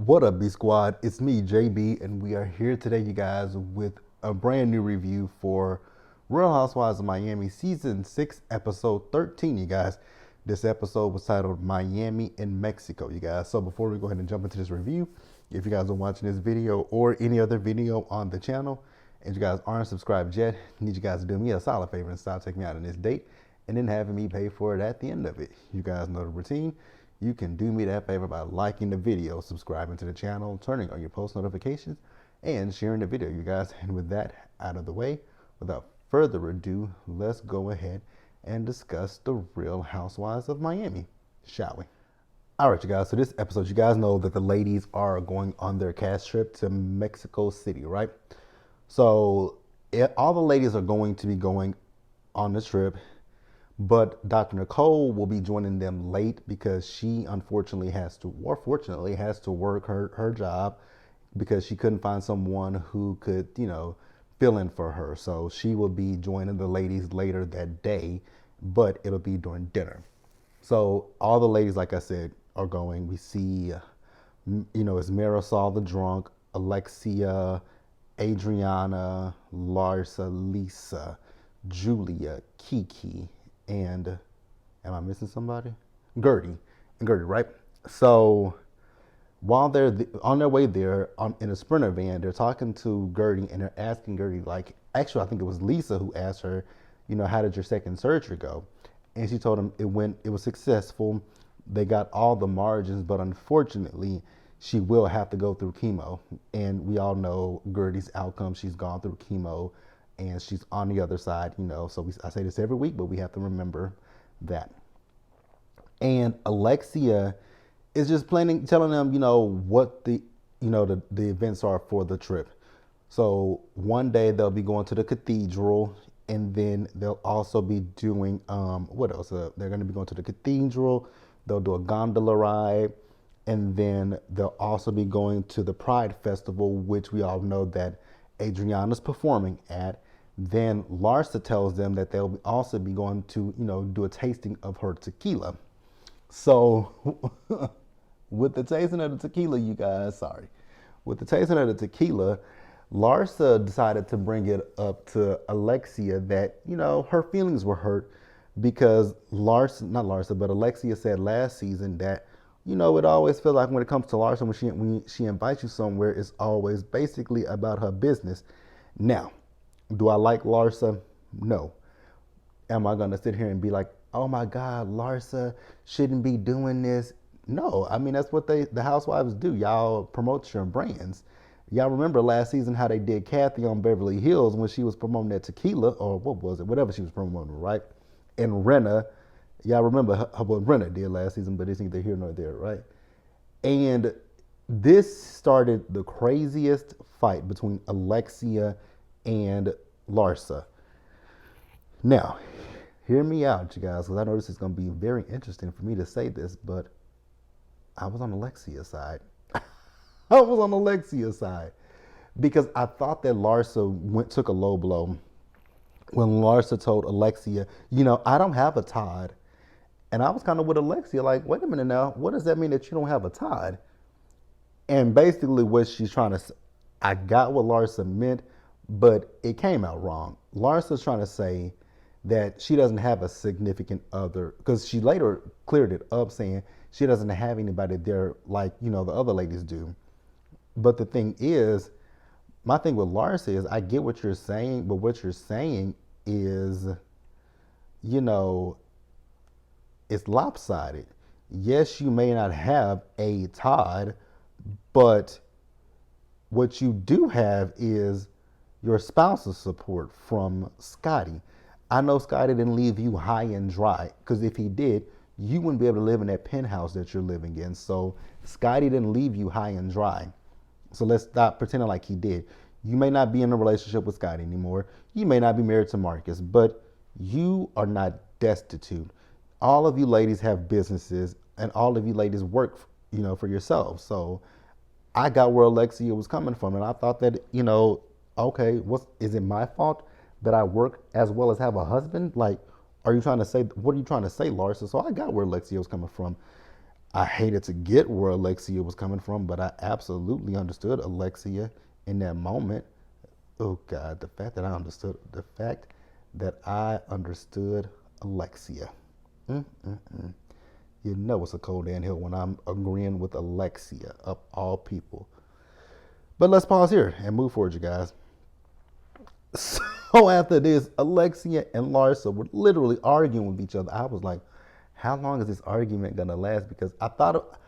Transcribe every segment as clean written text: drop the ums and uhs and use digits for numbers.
What up, B Squad? It's me, JB, and we are here today, you guys, with a brand new review for Real Housewives of Miami Season 6, Episode 13, you guys. This episode was titled Miami in Mexico, you guys. So before we go ahead and jump into this review, if you guys are watching this video or any other video on the channel, and you guys aren't subscribed yet, I need you guys to do me a solid favor and stop taking me out on this date and then having me pay for it at the end of it. You guys know the routine. You can do me that favor by liking the video, subscribing to the channel, turning on your post notifications, and sharing the video, you guys. And with that out of the way, without further ado, let's go ahead and discuss the Real Housewives of Miami, shall we? All right, you guys, so this episode, you guys know that the ladies are going on their cast trip to Mexico City, right? So all the ladies are going to be going on the trip, but Dr. Nicole will be joining them late because she unfortunately has to, or fortunately has to work her job because she couldn't find someone who could, fill in for her. So she will be joining the ladies later that day, but it'll be during dinner. So all the ladies, like I said, are going. We see, it's Marisol the drunk, Alexia, Adriana, Larsa, Lisa, Julia, Kiki, and am I missing somebody? Gertie, right? So while they're on their way there in a Sprinter van, they're talking to Gertie and they're asking Gertie, actually, I think it was Lisa who asked her, how did your second surgery go? And she told him it was successful. They got all the margins, but unfortunately, she will have to go through chemo. And we all know Gertie's outcome. She's gone through chemo and she's on the other side, so I say this every week, but we have to remember that. And Alexia is just telling them, what the events are for the trip. So one day they'll be going to the cathedral, and then they'll also be doing, what else? They're going to be going to the cathedral, they'll do a gondola ride, and then they'll also be going to the Pride Festival, which we all know that Adriana's performing at. Then Larsa tells them that they'll also be going to, do a tasting of her tequila. So with the tasting of the tequila, Larsa decided to bring it up to Alexia that, her feelings were hurt because Alexia said last season that, it always feels like when it comes to Larsa, when she invites you somewhere, it's always basically about her business. Now, do I like Larsa? No. Am I going to sit here and be like, oh my God, Larsa shouldn't be doing this? No. I mean, that's what the housewives do. Y'all promote your brands. Y'all remember last season how they did Kathy on Beverly Hills when she was promoting that tequila, or what was it? Whatever she was promoting, right? And Renna, y'all remember what Renna did last season, but it's neither here nor there, right? And this started the craziest fight between Alexia and Larsa. Now, hear me out, you guys, because I know this is going to be very interesting for me to say this, but I was on Alexia's side. Because I thought that Larsa took a low blow when Larsa told Alexia, I don't have a Todd. And I was kind of with Alexia, like, wait a minute now, what does that mean that you don't have a Todd? And basically what she's trying to say, I got what Larsa meant, but it came out wrong. Larsa's trying to say that she doesn't have a significant other, because she later cleared it up saying she doesn't have anybody there like, the other ladies do. But the thing is, my thing with Larsa is I get what you're saying, but what you're saying is, it's lopsided. Yes, you may not have a Todd, but what you do have is your spouse's support from Scotty. I know Scotty didn't leave you high and dry, because if he did, you wouldn't be able to live in that penthouse that you're living in. So Scotty didn't leave you high and dry. So let's stop pretending like he did. You may not be in a relationship with Scotty anymore. You may not be married to Marcus, but you are not destitute. All of you ladies have businesses, and all of you ladies work, for yourselves. So I got where Alexia was coming from, and I thought that, okay, is it my fault that I work as well as have a husband? Like, what are you trying to say, Larsa? So I got where Alexia was coming from. I hated to get where Alexia was coming from, but I absolutely understood Alexia in that moment. Oh God, the fact that I understood Alexia. Mm-mm-mm. You know it's a cold down hill when I'm agreeing with Alexia of all people. But let's pause here and move forward, you guys. So after this, Alexia and Larsa were literally arguing with each other. I was like, how long is this argument gonna last? Because I thought,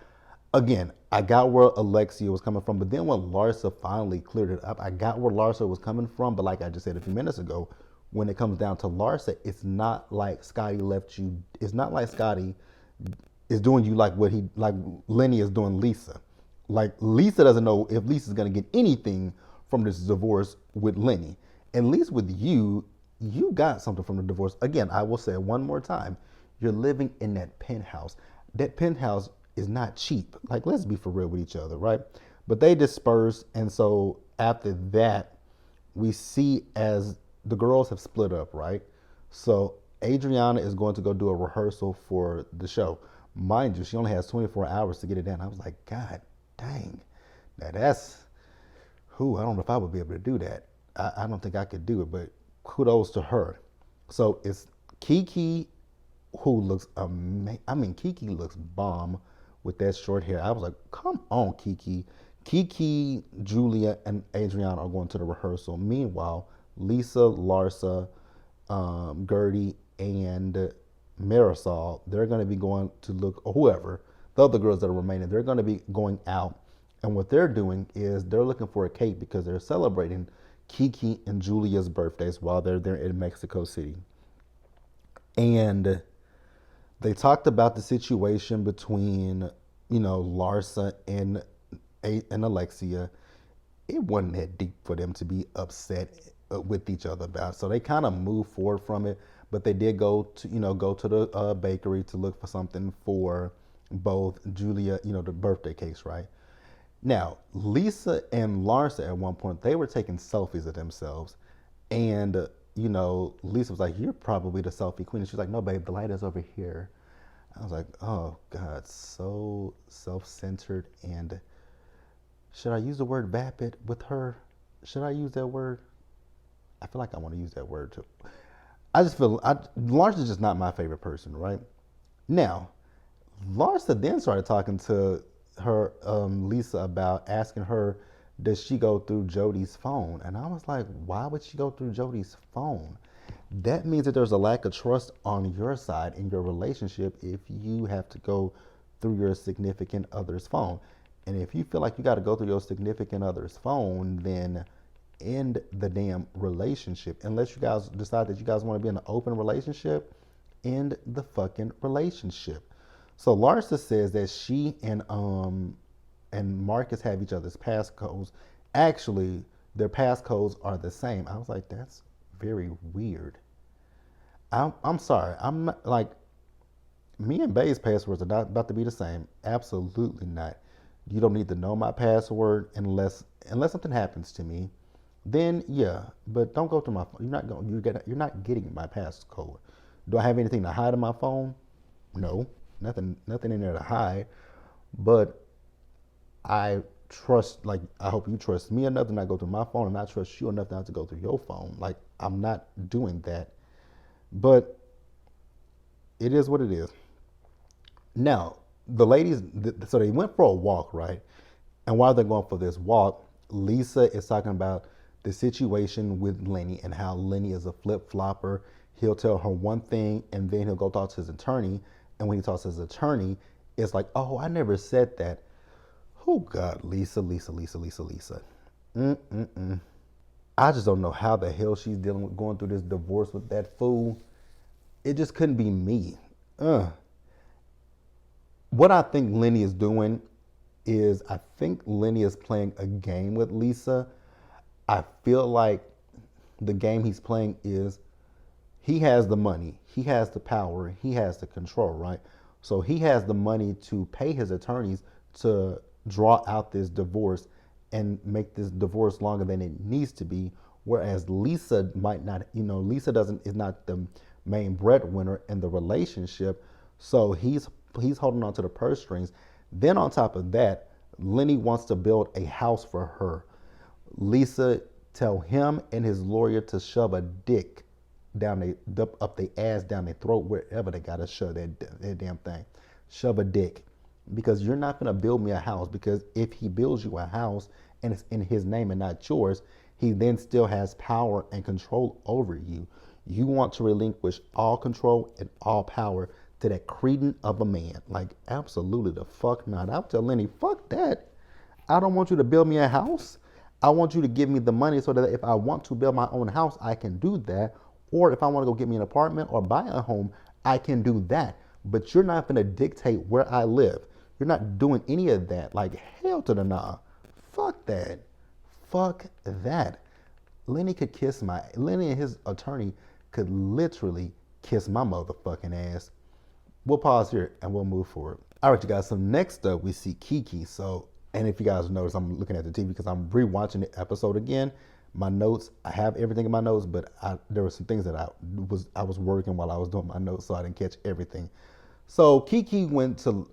again, I got where Alexia was coming from, but then when Larsa finally cleared it up, I got where Larsa was coming from. But like I just said a few minutes ago, when it comes down to Larsa, it's not like Scotty left you. It's not like Scotty is doing you like Lenny is doing Lisa. Like Lisa doesn't know if Lisa's gonna get anything from this divorce with Lenny. At least with you, you got something from the divorce. Again, I will say it one more time. You're living in that penthouse. That penthouse is not cheap. Like, let's be for real with each other, right? But they dispersed, and so after that, we see as the girls have split up, right? So Adriana is going to go do a rehearsal for the show. Mind you, she only has 24 hours to get it done. I was like, God dang. Now that's I don't know if I would be able to do that. I don't think I could do it, but kudos to her. So it's Kiki who looks amazing. I mean, Kiki looks bomb with that short hair. I was like, come on, Kiki. Kiki, Julia, and Adriana are going to the rehearsal. Meanwhile, Lisa, Larsa, Gertie, and Marisol, they're going to be going to look, or whoever, the other girls that are remaining, they're going to be going out. And what they're doing is they're looking for a cake because they're celebrating Kiki and Julia's birthdays while they're there in Mexico City. And they talked about the situation between, Larsa and Alexia. It wasn't that deep for them to be upset with each other about. So they kind of moved forward from it, but they did go to the bakery to look for something for both Julia, the birthday cakes, right? Now, Lisa and Larsa at one point, they were taking selfies of themselves. And, Lisa was like, you're probably the selfie queen. And she's like, no, babe, the light is over here. I was like, oh, God, so self-centered. And should I use the word vapid with her? Should I use that word? I feel like I want to use that word too. I just feel, Larsa's just not my favorite person, right? Now, Larsa then started talking to her Lisa about asking her, does she go through Jody's phone? And I was like, why would she go through Jody's phone? That means that there's a lack of trust on your side in your relationship if you have to go through your significant other's phone. And if you feel like you got to go through your significant other's phone, then end the damn relationship. Unless you guys decide that you guys want to be in an open relationship, end the fucking relationship. So Larsa says that she and Marcus have each other's passcodes. Actually, their passcodes are the same. I was like, that's very weird. I'm sorry. I'm not like, me and Bay's passwords are not about to be the same. Absolutely not. You don't need to know my password unless something happens to me. Then yeah, but don't go through my phone. You're not getting my passcode. Do I have anything to hide on my phone? No, nothing in there to hide. But I trust, like, I hope you trust me enough to not go through my phone, and I trust you enough not to go through your phone. Like, I'm not doing that. But it is what it is. Now, the ladies, so they went for a walk, right? And while they're going for this walk, Lisa is talking about the situation with Lenny and how Lenny is a flip-flopper. He'll tell her one thing and then he'll go talk to his attorney. And when he talks to his attorney, it's like, oh, I never said that. Oh, God, Lisa. Mm-mm-mm. I just don't know how the hell she's dealing with going through this divorce with that fool. It just couldn't be me. What I think Lenny is doing is I think Lenny is playing a game with Lisa. I feel like the game he's playing is he has the money, he has the power, he has the control, right? So he has the money to pay his attorneys to draw out this divorce and make this divorce longer than it needs to be. Whereas Lisa might not, Lisa is not the main breadwinner in the relationship. So he's he's holding on to the purse strings. Then on top of that, Lenny wants to build a house for her. Lisa tell him and his lawyer to shove a dick up their ass, down their throat, wherever they gotta shove that damn thing. Shove a dick. Because you're not gonna build me a house, because if he builds you a house and it's in his name and not yours, he then still has power and control over you. You want to relinquish all control and all power to that cretin of a man. Like, absolutely the fuck not. I'll tell Lenny, fuck that. I don't want you to build me a house. I want you to give me the money so that if I want to build my own house, I can do that. Or if I want to go get me an apartment or buy a home, I can do that. But you're not going to dictate where I live. You're not doing any of that. Like, hell to the nah. Fuck that. Fuck that. Lenny and his attorney could literally kiss my motherfucking ass. We'll pause here and we'll move forward. All right, you guys. So next up, we see Kiki. And if you guys notice, I'm looking at the TV because I'm rewatching the episode again. My notes, I have everything in my notes, but there were some things that I was working while I was doing my notes, so I didn't catch everything. So Kiki went to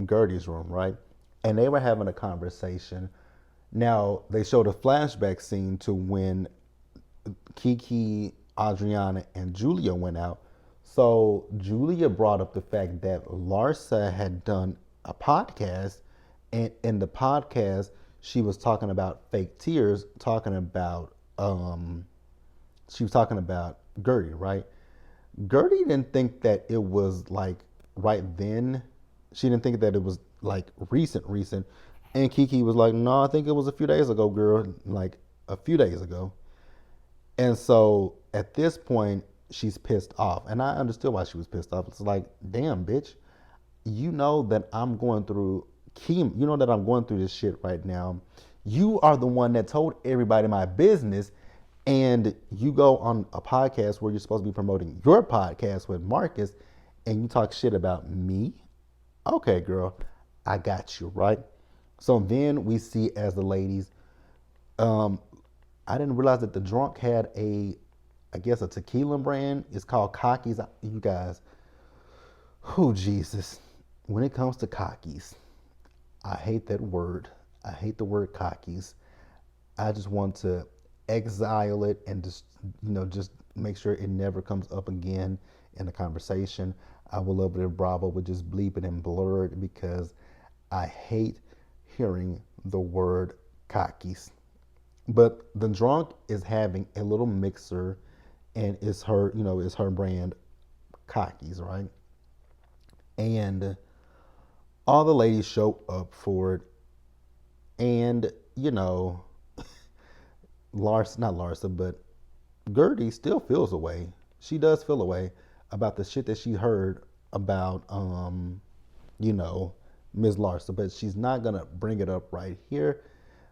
Gertie's room, right? And they were having a conversation. Now, they showed a flashback scene to when Kiki, Adriana, and Julia went out. So Julia brought up the fact that Larsa had done a podcast, and in the podcast, she was talking about fake tears, she was talking about Gertie, right? Gertie didn't think that it was like right then. She didn't think that it was like recent. And Kiki was like, no, I think it was a few days ago, girl. Like a few days ago. And so at this point, she's pissed off. And I understood why she was pissed off. It's like, damn, bitch, you know that I'm going through chemo. You know that I'm going through this shit right now. You are the one that told everybody my business. And you go on a podcast where you're supposed to be promoting your podcast with Marcus, and you talk shit about me. Okay, girl, I got you, right? So then we see as the ladies, I didn't realize that the drunk had a tequila brand. It's called Cockies. You guys, oh Jesus. When it comes to cockies, I hate that word. I hate the word cockies. I just want to exile it and just make sure it never comes up again in the conversation. I will love it if Bravo would just bleep it and blur it, because I hate hearing the word cockies. But the drunk is having a little mixer, and it's her brand Cockies, right? And all the ladies show up for it, and not Larsa, but Gertie still feels away. She does feel away about the shit that she heard about, Ms. Larsa, but she's not gonna bring it up right here.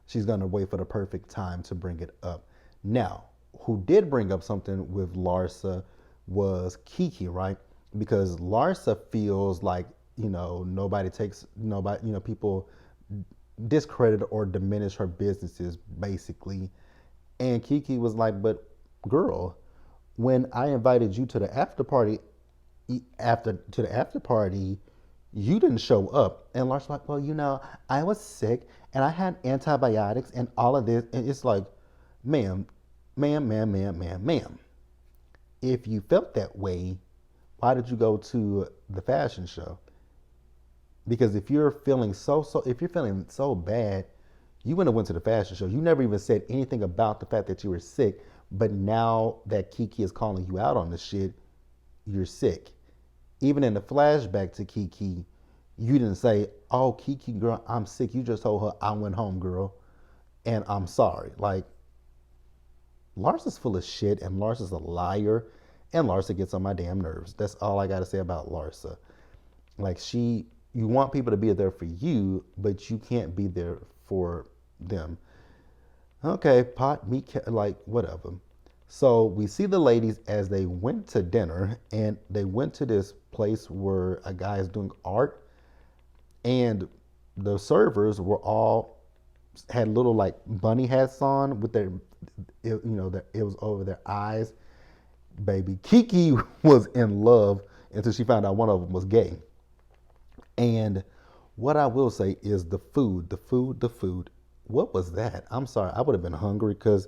She's gonna wait for the perfect time to bring it up. Now, who did bring up something with Larsa was Kiki, right? Because Larsa feels like, people discredit or diminish her businesses, basically. And Kiki was like, but girl, when I invited you to the after party, you didn't show up. And Larsa's like, well, I was sick and I had antibiotics and all of this. And it's like, ma'am. If you felt that way, why did you go to the fashion show? Because if you're feeling so bad, you wouldn't have went to the fashion show. You never even said anything about the fact that you were sick. But now that Kiki is calling you out on the shit, you're sick. Even in the flashback to Kiki, you didn't say, oh, Kiki, girl, I'm sick. You just told her I went home, girl, and I'm sorry. Like, Larsa's full of shit, and Larsa's a liar, and Larsa gets on my damn nerves. That's all I got to say about Larsa. Like, you want people to be there for you, but you can't be there for them. Okay, pot, meat, like, whatever. So we see the ladies as they went to dinner, and they went to this place where a guy is doing art, and the servers had little like bunny hats on with it was over their eyes. Baby, Kiki was in love until she found out one of them was gay. And what I will say is the food. What was that? I'm sorry, I would have been hungry because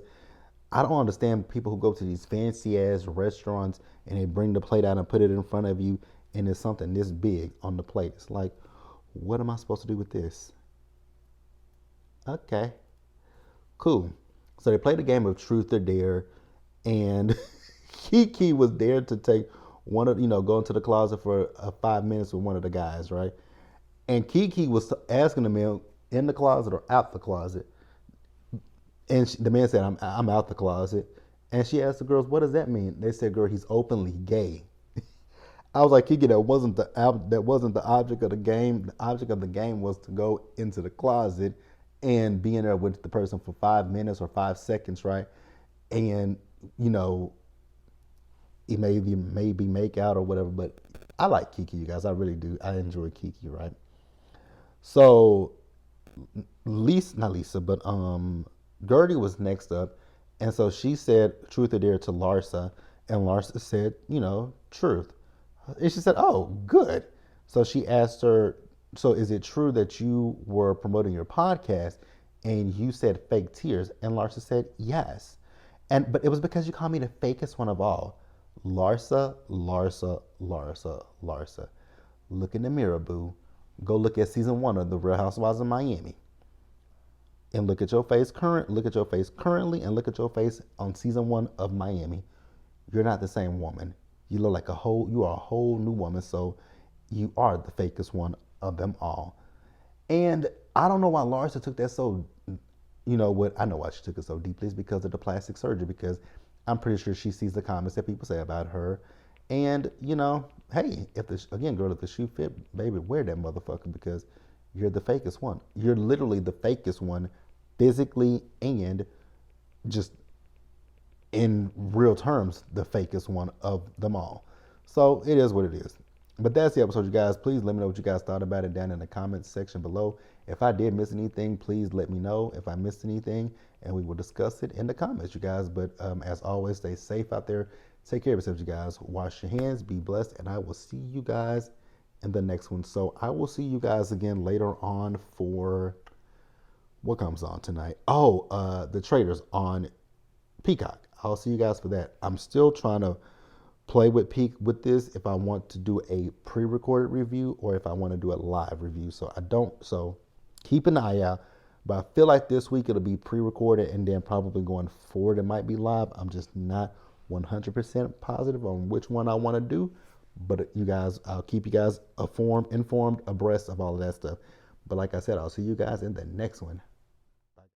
I don't understand people who go to these fancy ass restaurants and they bring the plate out and put it in front of you and it's something this big on the plate. It's like, what am I supposed to do with this? Okay, cool. So they played a game of truth or dare, and Kiki was there to take one of go into the closet for 5 minutes with one of the guys, right? And Kiki was asking the man in the closet or out the closet, and the man said, "I'm out the closet," and she asked the girls, "What does that mean?" They said, "Girl, he's openly gay." I was like, Kiki, that wasn't the object of the game. The object of the game was to go into the closet and be in there with the person for 5 minutes or 5 seconds, right? And you know, it maybe make out or whatever. But I like Kiki, you guys. I really do. I enjoy Kiki, right? So Lisa, not Lisa, but Gertie was next up, and so she said truth or dare to Larsa, and Larsa said, truth. And she said, "Oh, good." So she asked her, "So is it true that you were promoting your podcast and you said fake tears?" And Larsa said, "Yes." But it was because you called me the fakest one of all. Larsa, Larsa, Larsa, Larsa. Look in the mirror, boo. Go look at season 1 of The Real Housewives of Miami. And look at your face currently and look at your face on season 1 of Miami. You're not the same woman. You are a whole new woman, so you are the fakest one of them all. And I don't know why Larsa took that so, what, I know why she took it so deeply is because of the plastic surgery, because I'm pretty sure she sees the comments that people say about her. And, hey, girl, if the shoe fit, baby, wear that motherfucker because you're the fakest one. You're literally the fakest one physically and just in real terms, the fakest one of them all. So it is what it is. But that's the episode, you guys. Please let me know what you guys thought about it down in the comments section below. If I did miss anything, please let me know if I missed anything, and we will discuss it in the comments, you guys. But as always, stay safe out there. Take care of yourselves, you guys. Wash your hands, be blessed, and I will see you guys in the next one. So I will see you guys again later on for what comes on tonight. Oh, The Traitors on Peacock. I'll see you guys for that. I'm still trying to play with this if I want to do a pre-recorded review or if I want to do a live review. So keep an eye out. But I feel like this week it'll be pre-recorded and then probably going forward it might be live. I'm just not 100% positive on which one I want to do. But you guys, I'll keep you guys informed, abreast of all of that stuff. But like I said, I'll see you guys in the next one.